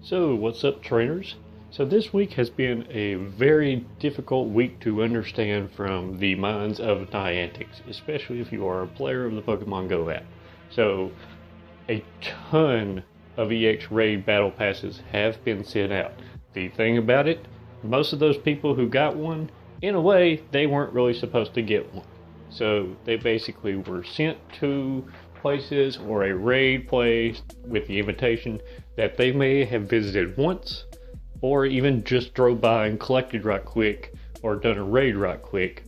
So, what's up, trainers? So, this week has been a very difficult week to understand from the minds of Niantics, especially if you are a player of the Pokemon Go app. So, a ton of EX Raid Battle Passes have been sent out. The thing about it, most of those people who got one, in a way, they weren't really supposed to get one. So, they basically were sent to places or a raid place with the invitation that they may have visited once or even just drove by and collected right quick or done a raid right quick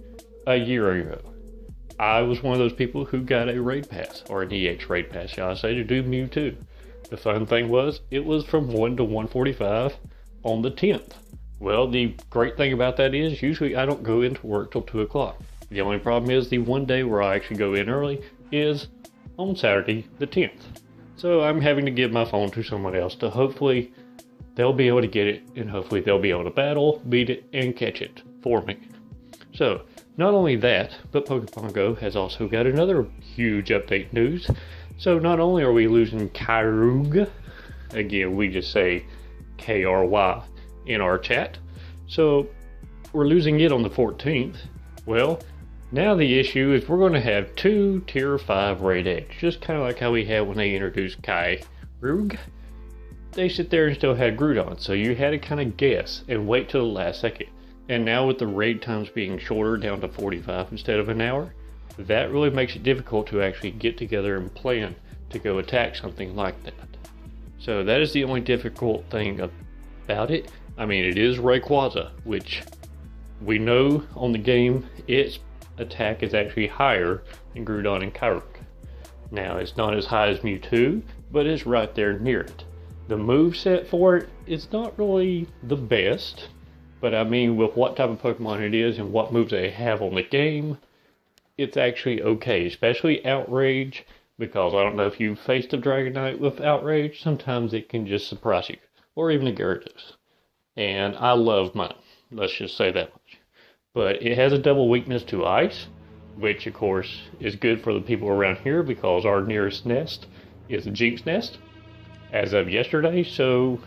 a year ago. I was one of those people who got a raid pass, or an EX raid pass, shall I say, to do Mewtwo. The fun thing was, it was from 1 to 145 on the 10th. Well, the great thing about that is, usually I don't go into work till 2 o'clock. The only problem is the one day where I actually go in early is on Saturday the 10th. So I'm having to give my phone to someone else to hopefully they'll be able to get it, and hopefully they'll be able to battle, beat it, and catch it for me. So not only that, but Pokemon Go has also got another huge update news. So not only are we losing Kyurg, again we just say K-R-Y in our chat, so we're losing it on the 14th. Well, now the issue is we're going to have 2 Tier 5 Raid eggs, just kind of like how we had when they introduced Kyurg. They sit there and still had Groudon, so you had to kind of guess and wait till the last second. And now with the raid times being shorter, down to 45 instead of an hour, that really makes it difficult to actually get together and plan to go attack something like that. So that is the only difficult thing about it. I mean, it is Rayquaza, which we know on the game its attack is actually higher than Groudon and Kyurg. Now, it's not as high as Mewtwo, but it's right there near it. The moveset for it is not really the best, but I mean, with what type of Pokemon it is and what moves they have on the game, it's actually okay, especially Outrage, because I don't know if you've faced a Dragonite with Outrage, sometimes it can just surprise you, or even a Gyarados. And I love mine, let's just say that much. But it has a double weakness to ice, which of course is good for the people around here because our nearest nest is a Jinx nest as of yesterday, so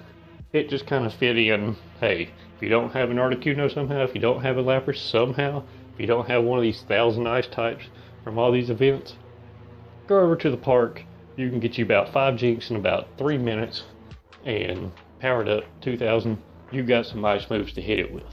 it just kind of fit in. Hey, if you don't have an Articuno somehow, if you don't have a Lapras somehow, if you don't have one of these 1,000 ice types from all these events, go over to the park. You can get you about 5 Jinx in about 3 minutes and powered up 2,000. You've got some ice moves to hit it with.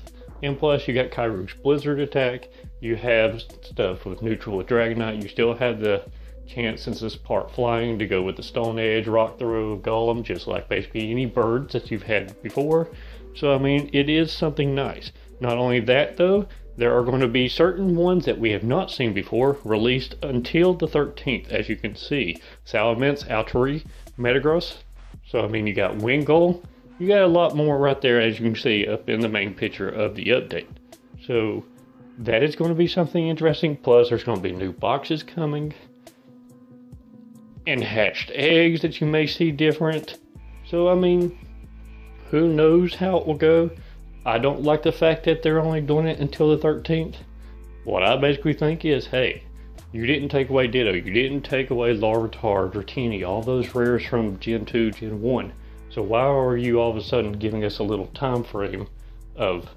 And plus, you got Kyurg's Blizzard attack. You have stuff with neutral with Dragonite. You still have the chance, since it's part flying, to go with the Stone Edge, Rock Throw, Golem, just like basically any birds that you've had before. So, I mean, it is something nice. Not only that, though, there are going to be certain ones that we have not seen before, released until the 13th, as you can see. Salamence, Altairi, Metagross. So, I mean, you got Wingull. You got a lot more right there, as you can see up in the main picture of the update. So that is going to be something interesting. Plus, there's going to be new boxes coming and hatched eggs that you may see different. So, I mean, who knows how it will go. I don't like the fact that they're only doing it until the 13th. What I basically think is, hey, you didn't take away Ditto, you didn't take away Larvitar, Dratini, all those rares from Gen 2, Gen 1. So why are you all of a sudden giving us a little time frame of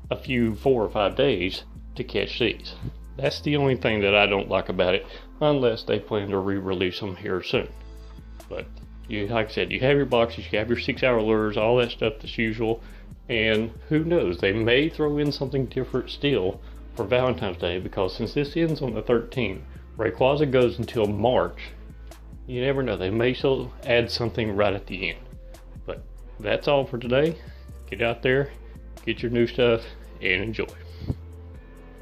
a few 4 or 5 days to catch these? That's the only thing that I don't like about it, unless they plan to re-release them here soon. But you, like I said, you have your boxes, you have your 6-hour lures, all that stuff that's usual, and who knows, they may throw in something different still for Valentine's Day, because since this ends on the 13th, Rayquaza goes until March. You never know, they may still add something right at the end. But that's all for today. Get out there, get your new stuff, and enjoy.